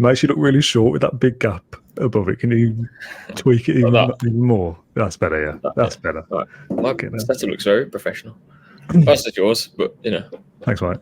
Makes you look really short with that big gap above it. Can you tweak it even more? That's better, yeah. That's better. Right. My setup looks very professional. That's just yours, but you know. Thanks, mate.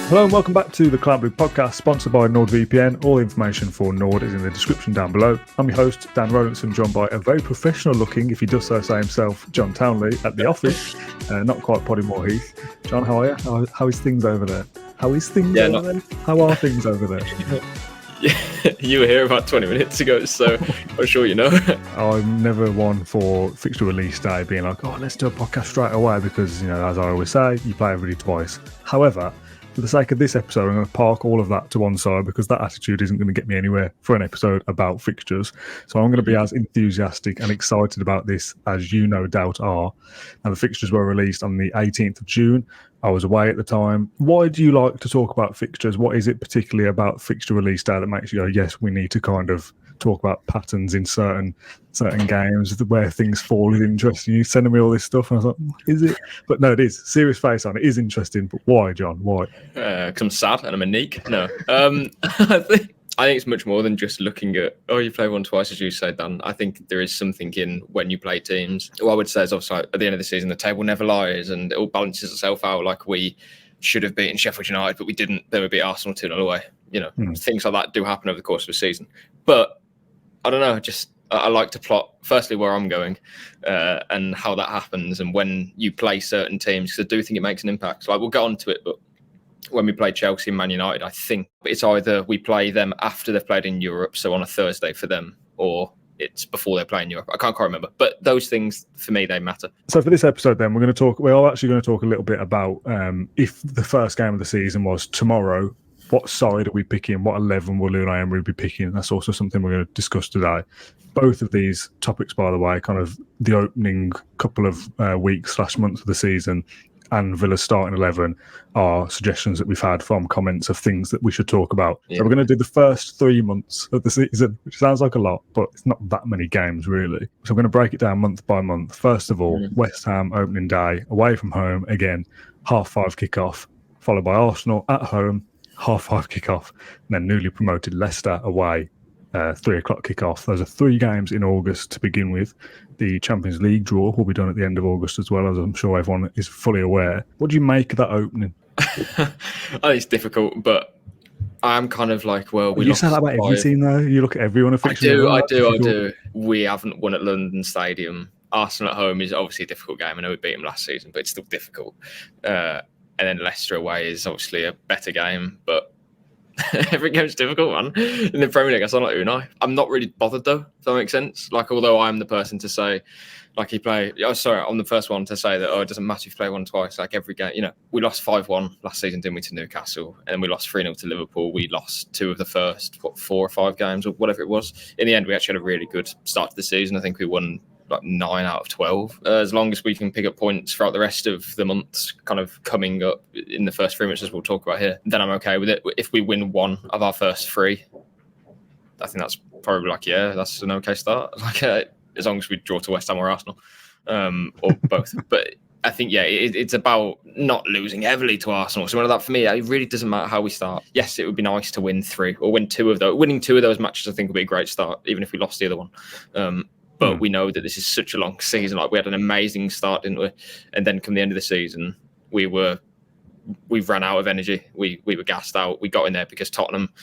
Hello and welcome back to the Claret Blue Podcast, sponsored by NordVPN. All the information for Nord is in the description down below. I'm your host, Dan Rolinson, joined by a very professional looking, if he does so say himself, John Townley at the office. Not quite Poddymore Heath. John, how are you? How is things over there? How are things over there? You were here about 20 minutes ago, so I'm sure you know. I'm never one for fixture release day being like, oh, let's do a podcast straight away because, you know, as I always say, you play everybody twice. However, for the sake of this episode, I'm going to park all of that to one side because that attitude isn't going to get me anywhere for an episode about fixtures. So I'm going to be as enthusiastic and excited about this as you no doubt are. And the fixtures were released on the 18th of June. I was away at the time. Why do you like to talk about fixtures? What is it particularly about fixture release day that makes you go, yes, we need to kind of talk about patterns in certain games where things fall is interesting? You sending me all this stuff and I was like, is it? But no, it is. Serious face on it is interesting, but why, John? Why? Because I'm sad and I'm a neek. No. I think it's much more than just looking at, oh, you play one twice, as you said, Dan. I think there is something in when you play teams. What I would say is also at the end of the season, the table never lies and it all balances itself out. Like we should have beaten Sheffield United, but we didn't. Then we beat Arsenal 2-0 away. You know, things like that do happen over the course of a season. But I don't know, I like to plot, firstly, where I'm going and how that happens and when you play certain teams, because I do think it makes an impact. So we'll get on to it, but when we play Chelsea and Man United, I think it's either we play them after they've played in Europe, so on a Thursday for them, or it's before they play in Europe. I can't quite remember. But those things, for me, they matter. So for this episode, then, we're actually going to talk a little bit about if the first game of the season was tomorrow, what side are we picking? What 11 will Unai Emery be picking? That's also something we're going to discuss today. Both of these topics, by the way, kind of the opening couple of weeks/months of the season and Villa's starting 11 are suggestions that we've had from comments of things that we should talk about. Yeah. So we're going to do the first 3 months of the season, which sounds like a lot, but it's not that many games, really. So we're going to break it down month by month. First of all, West Ham opening day, away from home, again, 5:30 kickoff, followed by Arsenal at home, 5:30 kickoff, and then newly promoted Leicester away, 3:00 kickoff. Those are 3 games in August to begin with. The Champions League draw will be done at the end of August as well, as I'm sure everyone is fully aware. What do you make of that opening? I think it's difficult, but I'm kind of like, you say that about every team, though. You look at everyone. I do. We haven't won at London Stadium. Arsenal at home is obviously a difficult game. I know we beat them last season, but it's still difficult. And then Leicester away is obviously a better game, but every game's difficult, man. In the Premier League, I sound like Unai. I'm not really bothered, though, if that makes sense. Like, although I'm the person to say, like, I'm the first one to say that, it doesn't matter if you play one twice. Like, every game, you know, we lost 5-1 last season, didn't we, to Newcastle? And then we lost 3-0 to Liverpool. We lost 2 of the first, 4 or 5 games or whatever it was. In the end, we actually had a really good start to the season. I think we won like 9 out of 12. As long as we can pick up points throughout the rest of the months kind of coming up in the first 3 months, as we'll talk about here, then I'm okay with it. If we win 1 of our first 3, I think that's probably that's an okay start. Like as long as we draw to West Ham or Arsenal, or both. But I think, it's about not losing heavily to Arsenal. So that for me, it really doesn't matter how we start. Yes, it would be nice to win 3 or win 2 of those. Winning 2 of those matches, I think, would be a great start, even if we lost the other one. But we know that this is such a long season. Like, we had an amazing start, didn't we? And then come the end of the season, we ran out of energy. We were gassed out. We got in there because Tottenham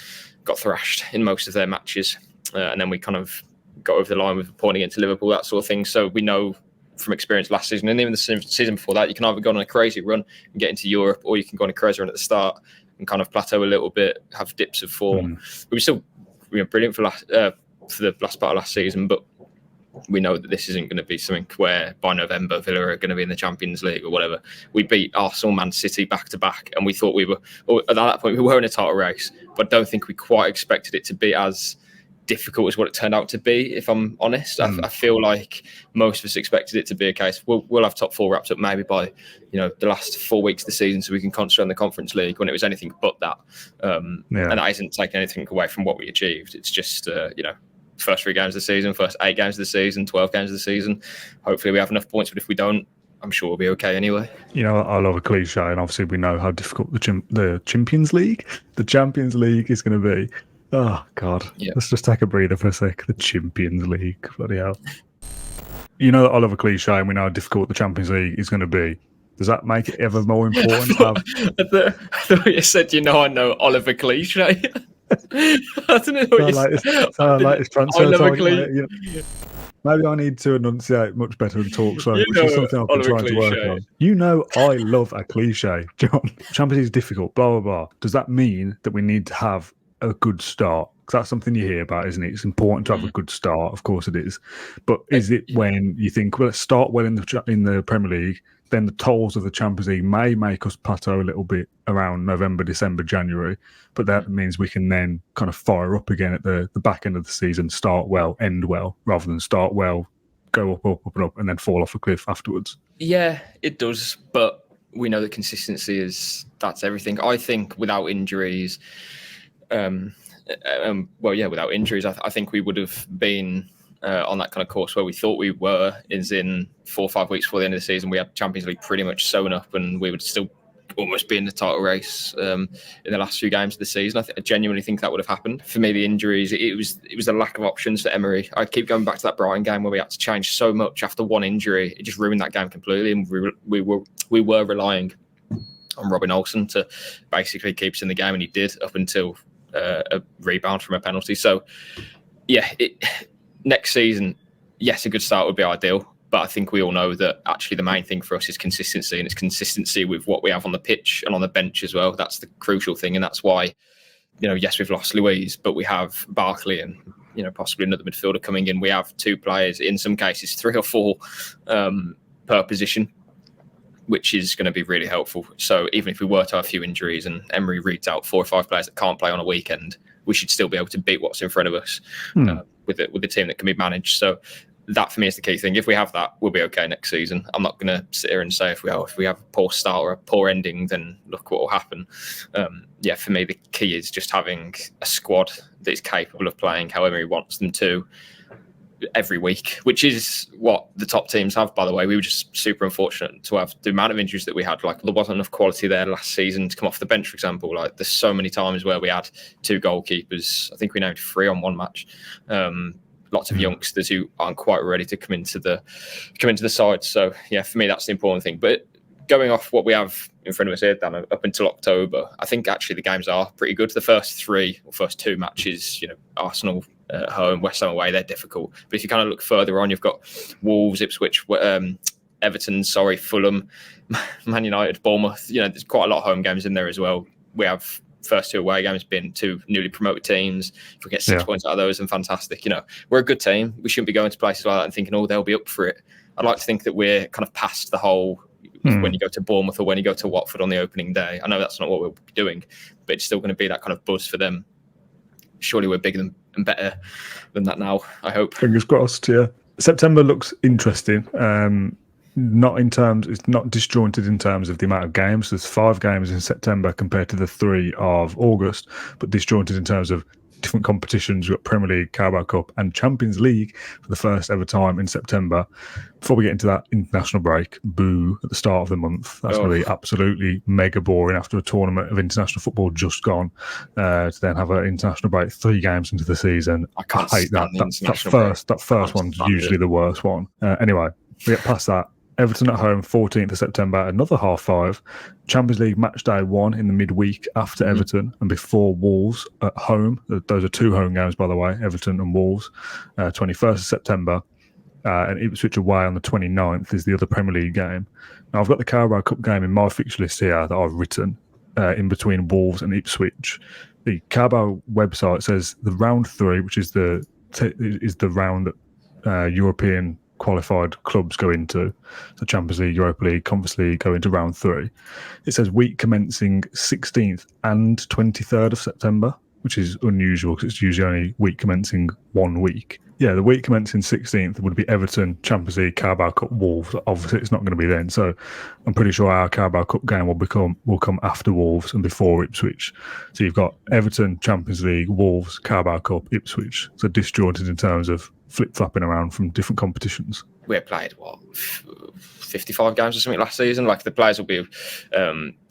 got thrashed in most of their matches. And then we kind of got over the line with a point against Liverpool, that sort of thing. So we know from experience last season, and even the season before that, you can either go on a crazy run and get into Europe, or you can go on a crazy run at the start and kind of plateau a little bit, have dips of form. We were still brilliant for the last part of last season, but we know that this isn't going to be something where by November Villa are going to be in the Champions League or whatever. We beat Arsenal, Man City back to back, and we thought at that point we were in a title race, but I don't think we quite expected it to be as difficult as what it turned out to be, if I'm honest. I feel like most of us expected it to be a case we'll have top 4 wrapped up maybe by the last 4 weeks of the season, so we can concentrate on the Conference League, when it was anything but that. And that isn't taking anything away from what we achieved. It's just first 3 games of the season, first 8 games of the season, 12 games of the season. Hopefully we have enough points, but if we don't, I'm sure we'll be okay anyway. You know, I love a cliche, and obviously we know how difficult the Champions League is going to be. Oh, God. Yeah. Let's just take a breather for a sec. The Champions League. Bloody hell. You know that I love a cliche, and we know how difficult the Champions League is going to be. Does that make it ever more important to have... I thought you said, I know Oliver Cliche. I don't know what you said. Oliver Cliche. Maybe I need to enunciate much better and talk slowly, which is something I've been trying to work on. You know I love a cliche, John. Champions League is difficult, blah, blah, blah. Does that mean that we need to have a good start? Because that's something you hear about, isn't it? It's important to have a good start. Of course it is. But is it when you think, well, let's start well in the Premier League, then the tolls of the Champions League may make us plateau a little bit around November, December, January. But that means we can then kind of fire up again at the back end of the season, start well, end well, rather than start well, go up, up, up, and up, and then fall off a cliff afterwards. Yeah, it does. But we know that consistency that's everything. I think without injuries, without injuries, I think we would have been on that kind of course where we thought we were, is in 4 or 5 weeks before the end of the season. We had Champions League pretty much sewn up, and we would still almost be in the title race in the last few games of the season. I genuinely think that would have happened. For me, the injuries, it was a lack of options for Emery. I keep going back to that Brighton game where we had to change so much after one injury. It just ruined that game completely, and we were relying on Robin Olsen to basically keep us in the game, and he did up until a rebound from a penalty. So, yeah, next season, yes, a good start would be ideal. But I think we all know that actually the main thing for us is consistency, and it's consistency with what we have on the pitch and on the bench as well. That's the crucial thing, and that's why, yes, we've lost Louise, but we have Barkley and, possibly another midfielder coming in. We have 2 players, in some cases 3 or 4 per position, which is going to be really helpful. So even if we were to have a few injuries and Emery reads out 4 or 5 players that can't play on a weekend, we should still be able to beat what's in front of us with the team that can be managed. So that for me is the key thing. If we have that, we'll be okay next season. I'm not going to sit here and say if we have a poor start or a poor ending, then look what will happen. For me, the key is just having a squad that is capable of playing however he wants them to every week, which is what the top teams have, by the way. We were just super unfortunate to have the amount of injuries that we had. Like, there wasn't enough quality there last season to come off the bench, for example. Like, there's so many times where we had 2 goalkeepers. I think we named 3 on one match. Lots of youngsters who aren't quite ready to come into the side. So yeah, for me, that's the important thing. But going off what we have in front of us here, Dan, up until October, I think actually the games are pretty good. The first 2 matches, Arsenal at home, West Ham away, they're difficult. But if you kind of look further on, you've got Wolves, Ipswich, Everton, Fulham, Man United, Bournemouth. There's quite a lot of home games in there as well. We have first 2 away games been 2 newly promoted teams. If we get 6 points out of those, then fantastic. We're a good team. We shouldn't be going to places like that and thinking, they'll be up for it. I'd like to think that we're kind of past the whole when you go to Bournemouth or when you go to Watford on the opening day. I know that's not what we'll be doing, but it's still going to be that kind of buzz for them. Surely we're bigger and better than that now, I hope. Fingers crossed, yeah. September looks interesting. It's not disjointed in terms of the amount of games. There's 5 games in September compared to the 3 of August, but disjointed in terms of different competitions. You've got Premier League, Carabao Cup, and Champions League for the first ever time in September. Before we get into that international break, boo, at the start of the month, that's going to be absolutely mega boring after a tournament of international football just gone, to then have an international break 3 games into the season. I hate that. That first one's usually the worst one. Anyway, we get past that. Everton at home, 14th of September, another 5:30. Champions League match day 1 in the midweek after Everton and before Wolves at home. Those are 2 home games, by the way, Everton and Wolves. 21st of September. And Ipswich away on the 29th is the other Premier League game. Now, I've got the Carabao Cup game in my fixture list here that I've written in between Wolves and Ipswich. The Carabao website says the round 3, which is the round that European qualified clubs go into, so Champions League, Europa League, Conference League go into round 3. It says week commencing 16th and 23rd of September. which is unusual because it's usually only week commencing 1 week. Yeah, the week commencing 16th would be Everton, Champions League, Carabao Cup, Wolves. Obviously, it's not going to be then. So I'm pretty sure our Carabao Cup game will come after Wolves and before Ipswich. So you've got Everton, Champions League, Wolves, Carabao Cup, Ipswich. So disjointed in terms of flip-flopping around from different competitions. We played, 55 games or something last season? Like, the players will be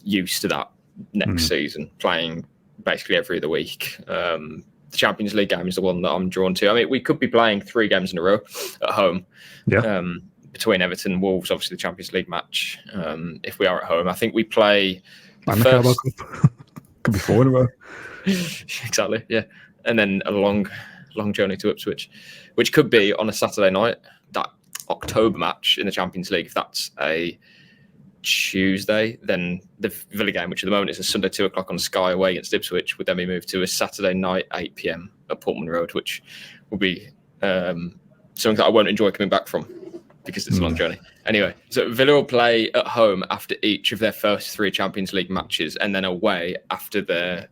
used to that next season, playing basically every other week. The Champions League game is the one that I'm drawn to. I mean, we could be playing 3 games in a row at home. Yeah. Between Everton and Wolves, obviously the Champions League match. If we are at home, I think we play the Carabao Cup. Could be 4 in a row. Exactly, yeah. And then a long journey to Ipswich, which could be on a Saturday night. That October match in the Champions League, if that's a Tuesday, then the Villa game, which at the moment is a Sunday 2 o'clock on Sky away against Ipswich, would then be moved to a Saturday night 8 p.m. at Portman Road, which will be something that I won't enjoy coming back from because it's a long journey. Anyway, so Villa will play at home after each of their first 3 Champions League matches, and then away after their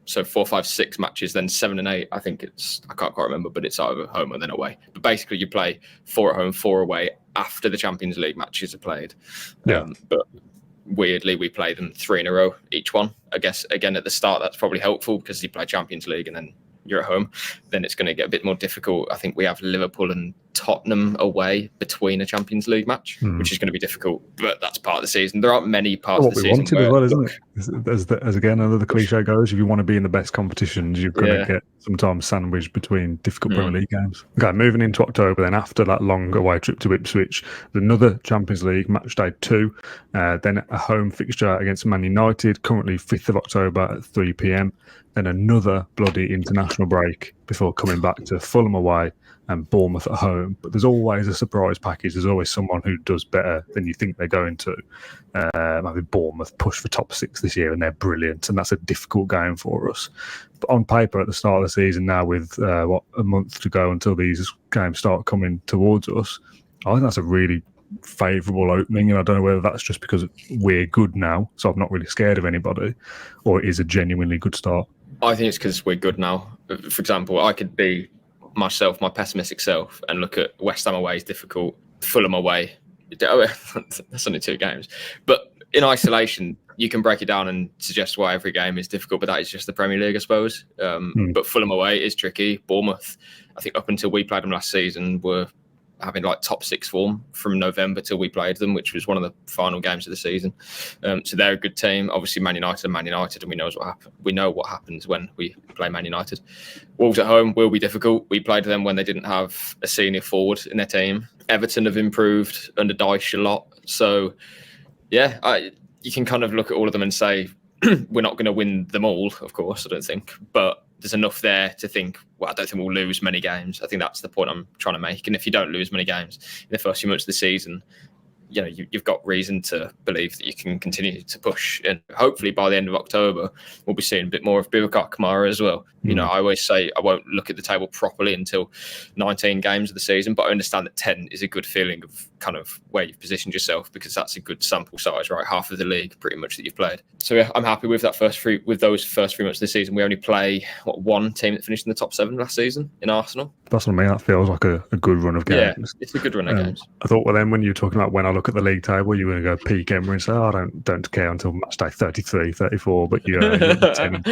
4, 5, 6 matches, then 7 and 8. I think I can't quite remember, but it's either home or then away. But basically, you play 4 at home, 4 away after the Champions League matches are played. Yeah. But weirdly, we play them 3 in a row, each one. I guess, again, at the start, that's probably helpful because you play Champions League and then you're at home. Then it's going to get a bit more difficult. I think we have Liverpool and Tottenham away between a Champions League match, which is going to be difficult, but that's part of the season. There aren't many parts of the season. What we wanted as well, isn't it? As again, another cliche goes, if you want to be in the best competitions, you're going to get sometimes sandwiched between difficult Premier League games. Okay, moving into October, then after that long away trip to Ipswich, another Champions League match day 2, then a home fixture against Man United, currently 5th of October at 3 p.m. Then another bloody international break before coming back to Fulham away and Bournemouth at home. But there's always a surprise package. There's always someone who does better than you think they're going to. Maybe Bournemouth push for top 6 this year and they're brilliant, and that's a difficult game for us. But on paper, at the start of the season now, with a month to go until these games start coming towards us, I think that's a really favourable opening, and I don't know whether that's just because we're good now, so I'm not really scared of anybody, or it is a genuinely good start. I think it's because we're good now. For example, I could be myself, my pessimistic self, and look at West Ham away is difficult, Fulham away. That's only 2 games. But in isolation, you can break it down and suggest why every game is difficult, but that is just the Premier League, I suppose. But Fulham away is tricky. Bournemouth, I think up until we played them last season, were having like top 6 form from November till we played them, which was one of the final games of the season. So they're a good team. Obviously, Man United, and we know what happens when we play Man United. Wolves at home will be difficult. We played them when they didn't have a senior forward in their team. Everton have improved under Dyche a lot. So, yeah, you can kind of look at all of them and say, we're not going to win them all, of course, I don't think. But there's enough there to think, well, I don't think we'll lose many games. I think that's the point I'm trying to make. And if you don't lose many games in the first few months of the season, you know, you've got reason to believe that you can continue to push. And hopefully by the end of October, we'll be seeing a bit more of Boubacar Kamara as well. You know, I always say I won't look at the table properly until 19 games of the season, but I understand that 10 is a good feeling of kind of where you've positioned yourself, because that's a good sample size, right? Half of the league pretty much that you've played. So yeah, I'm happy with those first 3 months of the season. We only play one team that finished in the top 7 last season in Arsenal. That's what I mean. That feels like a good run of games. Yeah, it's a good run of games. I thought, well, then when you were talking about when I look at the league table, you were going to go peak Emery and say, oh, I don't care until match day 33, 34, but you're 10.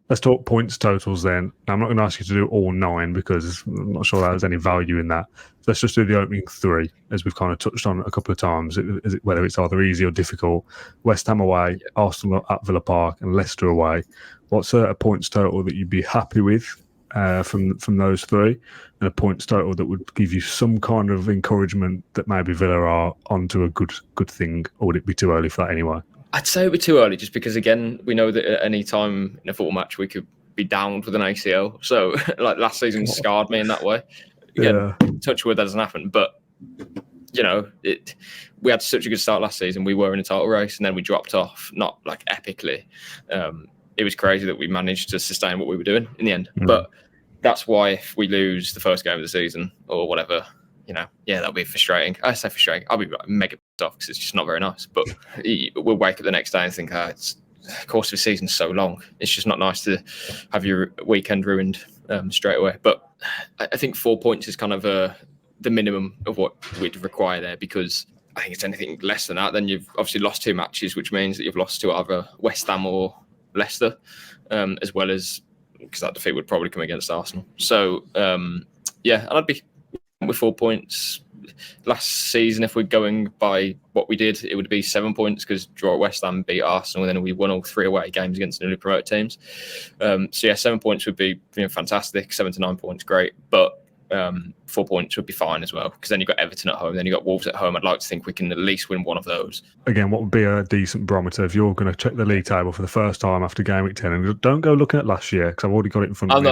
Let's talk points totals then. Now, I'm not going to ask you to do all 9 because I'm not sure there's any value in that. So let's just do the opening 3, as we've kind of touched on a couple of times, whether it's either easy or difficult. West Ham away, Arsenal at Villa Park, and Leicester away. What's a points total that you'd be happy with from those 3, and a points total that would give you some kind of encouragement that maybe Villa are onto a good thing, or would it be too early for that anyway? I'd say it would be too early, just because, again, we know that at any time in a football match we could be downed with an ACL. So, like, last season scarred me in that way. Again, touch wood, that doesn't happen. But, you know, we had such a good start last season. We were in a title race, and then we dropped off, not like epically. It was crazy that we managed to sustain what we were doing in the end. But that's why if we lose the first game of the season or whatever, you know, yeah, that'll be frustrating. I say frustrating. I'll be mega pissed off because it's just not very nice. But we'll wake up the next day and think, it's the course of the season's so long. It's just not nice to have your weekend ruined straight away. But I think 4 points is kind of the minimum of what we'd require there, because I think it's anything less than that, then you've obviously lost 2 matches, which means that you've lost to either West Ham or Leicester, as well as, because that defeat would probably come against Arsenal. So, and I'd be with 4 points. Last season, if we're going by what we did, it would be 7 points, because draw at West Ham, beat Arsenal, and then we won all 3 away games against newly promoted teams. 7 points would be fantastic. 7 to 9 points, great. But 4 points would be fine as well, because then you've got Everton at home, then you've got Wolves at home. I'd like to think we can at least win one of those. Again, what would be a decent barometer if you're going to check the league table for the first time after game week 10? And don't go looking at last year, because I've already got it in front of me.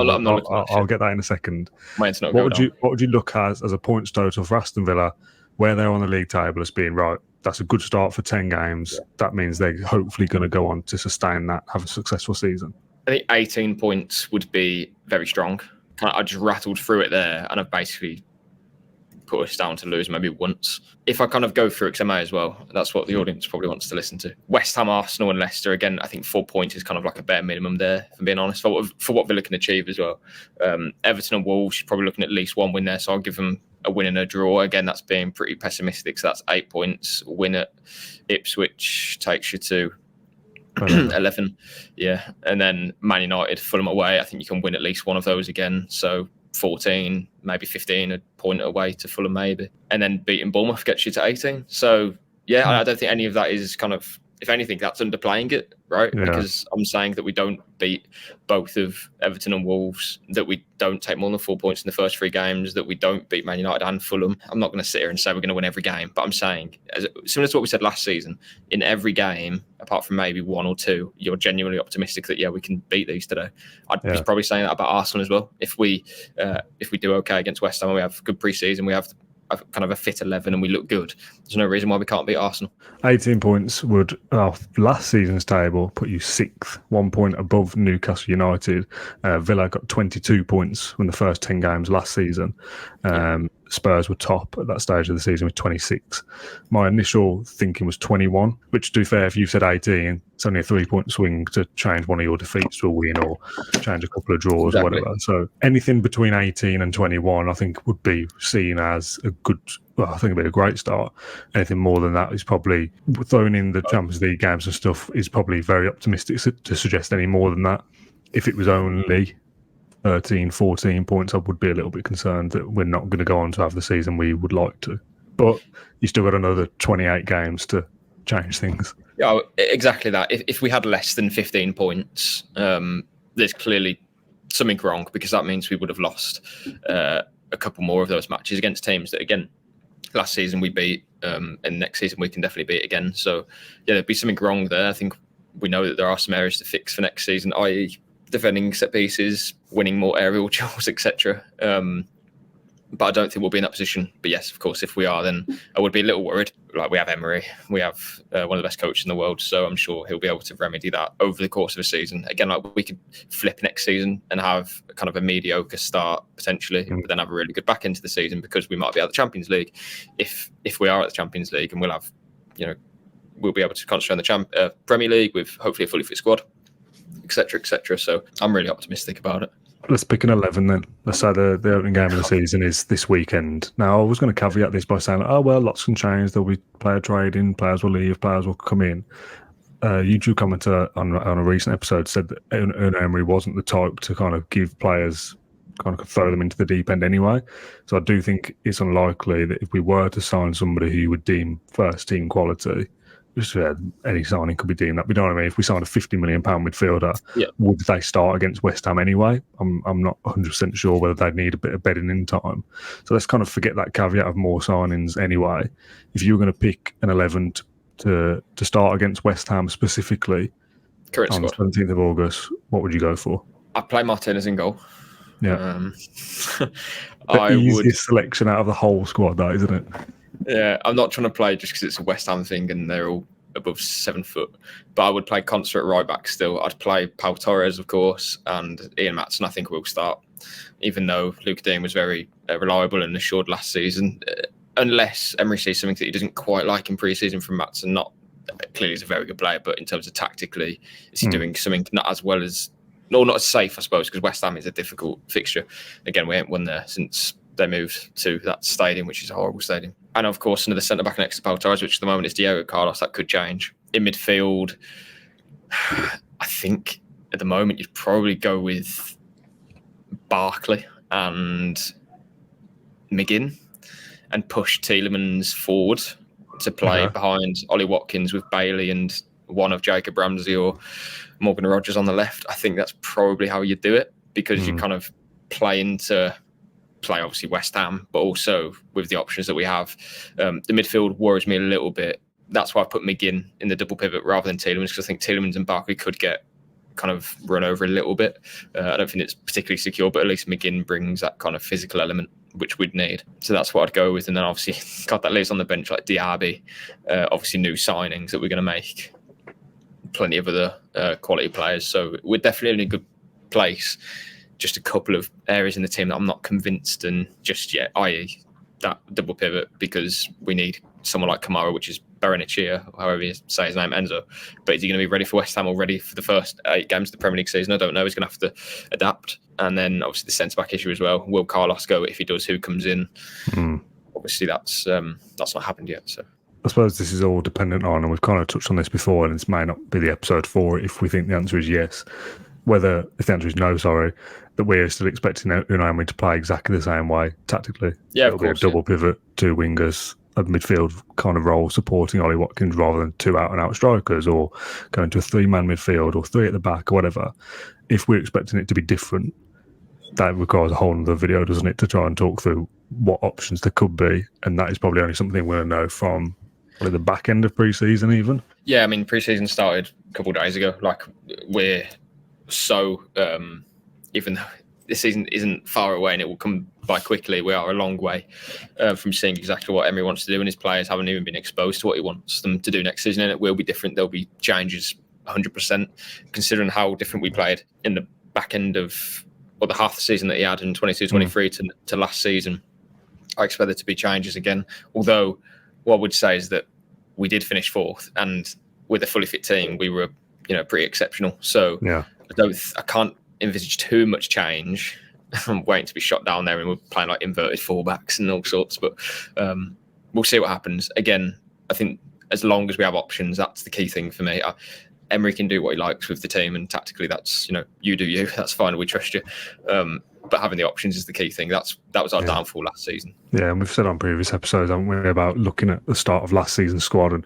I'll get that in a second. What would you look at as a points total for Aston Villa, where they're on the league table, as being, right, that's a good start for 10 games. Yeah. That means they're hopefully going to go on to sustain that, have a successful season. I think 18 points would be very strong. I just rattled through it there, and I've basically put us down to lose maybe once. If I kind of go through XMA as well, that's what the audience probably wants to listen to. West Ham, Arsenal and Leicester, again, I think 4 points is kind of like a bare minimum there, if I'm being honest, for what Villa can achieve as well. Everton and Wolves, you're probably looking at least 1 win there, so I'll give them a win and a draw. Again, that's being pretty pessimistic, so that's 8 points. Win at Ipswich takes you to 11, and then Man United, Fulham away, I think you can win at least one of those again, so 14, maybe 15, a point away to Fulham maybe, and then beating Bournemouth gets you to 18. So I don't think any of that is kind of, if anything, that's underplaying it, right? Yeah. Because I'm saying that we don't beat both of Everton and Wolves, that we don't take more than 4 points in the first 3 games, that we don't beat Man United and Fulham. I'm not going to sit here and say we're going to win every game, but I'm saying, similar to what we said last season, in every game, apart from maybe 1 or 2, you're genuinely optimistic that, we can beat these today. I'd be probably saying that about Arsenal as well. If we do okay against West Ham, we have good pre-season, we have kind of a fit 11 and we look good, there's no reason why we can't beat Arsenal. 18 points would, last season's table, put you 6th, 1 point above Newcastle United. Villa got 22 points in the first 10 games last season. Spurs were top at that stage of the season with 26. My initial thinking was 21, which, to be fair, if you said 18, it's only a 3-point swing to change one of your defeats to a win or change a couple of draws or whatever. So anything between 18 and 21, I think, would be seen as a good, I think it'd be a great start. Anything more than that is probably, throwing in the Champions League games and stuff, is probably very optimistic to suggest any more than that. If it was only 13, 14 points, I would be a little bit concerned that we're not going to go on to have the season we would like to. But you still got another 28 games to change things. Yeah, exactly that. If we had less than 15 points, there's clearly something wrong, because that means we would have lost a couple more of those matches against teams that, again, last season we beat, and next season we can definitely beat again. So, there'd be something wrong there. I think we know that there are some areas to fix for next season, i.e. defending set pieces, winning more aerial duels, etc. But I don't think we'll be in that position. But yes, of course, if we are, then I would be a little worried. Like, we have Emery, we have one of the best coaches in the world, so I'm sure he'll be able to remedy that over the course of a season. Again, like, we could flip next season and have kind of a mediocre start potentially, but then have a really good back end to the season, because we might be out of the Champions League. If we are at the Champions League, and we'll have, we'll be able to concentrate on the Premier League with hopefully a fully fit squad, etc., etc. So I'm really optimistic about it. Let's pick an 11 then. Let's say the opening game of the season is this weekend. Now, I was going to caveat this by saying, lots can change. There'll be player trading, players will leave, players will come in. YouTube commenter on a recent episode said that Unai Emery wasn't the type to kind of give players, kind of throw them into the deep end anyway. So I do think it's unlikely that if we were to sign somebody who you would deem first team quality, any signing could be deemed that. You know what I mean? If we signed a £50 million midfielder, would they start against West Ham anyway? I'm not 100% sure whether they'd need a bit of bedding in time. So let's kind of forget that caveat of more signings anyway. If you were going to pick an 11 to start against West Ham specifically, current on squad, the 17th of August, what would you go for? I'd play Martinez in goal. Yeah. The easiest selection out of the whole squad, that, isn't it? Yeah, I'm not trying to play just because it's a West Ham thing and they're all above 7 foot. But I would play Concert at right back still. I'd play Pau Torres, of course, and Ian Maatson, I think, will start. Even though Luke Dean was very reliable and assured last season. Unless Emery sees something that he doesn't quite like in pre-season from Maatson, not clearly he's a very good player, but in terms of tactically, is he doing something not as well as, no, not as safe, I suppose, because West Ham is a difficult fixture. Again, we haven't won there since they moved to that stadium, which is a horrible stadium. And of course, another centre-back next to Paul-Torres, which at the moment is Diego Carlos. That could change. In midfield, I think at the moment you'd probably go with Barkley and McGinn and push Tielemans forward to play behind Ollie Watkins with Bailey and one of Jacob Ramsey or Morgan Rogers on the left. I think that's probably how you do it, because you kind of play obviously West Ham, but also with the options that we have. The midfield worries me a little bit. That's why I put McGinn in the double pivot rather than Tielemans, because I think Tielemans and Barkley could get kind of run over a little bit. I don't think it's particularly secure, but at least McGinn brings that kind of physical element which we'd need. So that's what I'd go with. And then obviously, God, that leaves on the bench like Diaby, obviously new signings that we're going to make, plenty of other quality players. So we're definitely in a good place. Just a couple of areas in the team that I'm not convinced in just yet, i.e. that double pivot, because we need someone like Kamara, which is Berenicea, however you say his name, Enzo. But is he going to be ready for West Ham or ready for the first 8 games of the Premier League season? I don't know. He's going to have to adapt. And then obviously the centre-back issue as well. Will Carlos go? If he does, who comes in? Obviously that's not happened yet. So I suppose this is all dependent on, and we've kind of touched on this before, and this may not be the episode for it if we think the answer is yes. If the answer is no, that we're still expecting Unai Emery to play exactly the same way tactically. Yeah, It'll of course. Be a double pivot, 2 wingers, a midfield kind of role supporting Ollie Watkins rather than 2 out-and-out strikers, or going to a 3-man midfield or 3 at the back or whatever. If we're expecting it to be different, that requires a whole other video, doesn't it, to try and talk through what options there could be. And that is probably only something we're going to know from probably the back end of pre-season even. Yeah, I mean, pre-season started a couple of days ago. Like, we're so, even though this season isn't far away and it will come by quickly, we are a long way from seeing exactly what Emery wants to do, and his players haven't even been exposed to what he wants them to do next season, and it will be different. There'll be changes 100%, considering how different we played in the back end of, or the half the season that he had in 22-23 to last season. I expect there to be changes again, although what I would say is that we did finish 4th, and with a fully fit team, we were, pretty exceptional. So yeah. I can't envisage too much change. I'm waiting to be shot down there, and we're playing like inverted fullbacks and all sorts. But we'll see what happens. Again, I think as long as we have options, that's the key thing for me. Emery can do what he likes with the team, and tactically, that's you do you. That's fine. We trust you. But having the options is the key thing. That was our downfall last season. Yeah, and we've said on previous episodes, haven't we, about looking at the start of last season's squad, and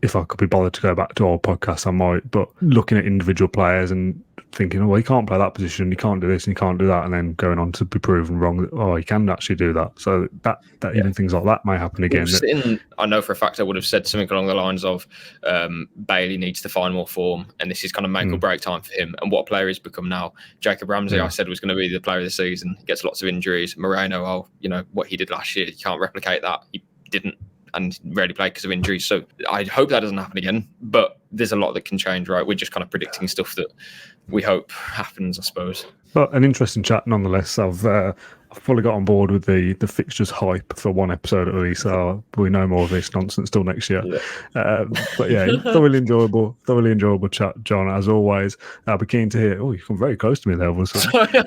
if I could be bothered to go back to our podcast, I might. But looking at individual players and thinking, oh, well, he can't play that position, he can't do this, and he can't do that, and then going on to be proven wrong that, oh, he can actually do that. So that even things like that may happen again. I know for a fact I would have said something along the lines of Bailey needs to find more form, and this is kind of make or break time for him. And what a player he's become now. Jacob Ramsey, I said, was going to be the player of the season. He gets lots of injuries. Moreno, what he did last year, you can't replicate that. He didn't, and rarely played because of injuries. So I hope that doesn't happen again. But there's a lot that can change, right? We're just kind of predicting stuff that we hope happens, I suppose. But an interesting chat nonetheless. I've fully got on board with the fixtures hype for one episode at least. So we know more of this nonsense till next year. Yeah. But yeah, thoroughly enjoyable chat, John, as always. I'll be keen to hear. Oh, you've come very close to me there, all of a sudden.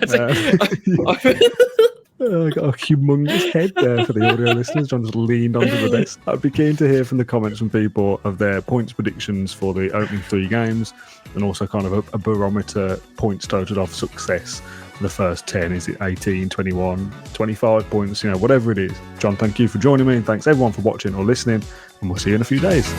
Got a humongous head there for the audio listeners. John just leaned onto the desk. I'd be keen to hear from the comments from people of their points predictions for the opening 3 games, and also kind of a barometer points total of success for the first 10. Is it 18, 21, 25 points? Whatever it is. John, thank you for joining me, and thanks everyone for watching or listening, and we'll see you in a few days.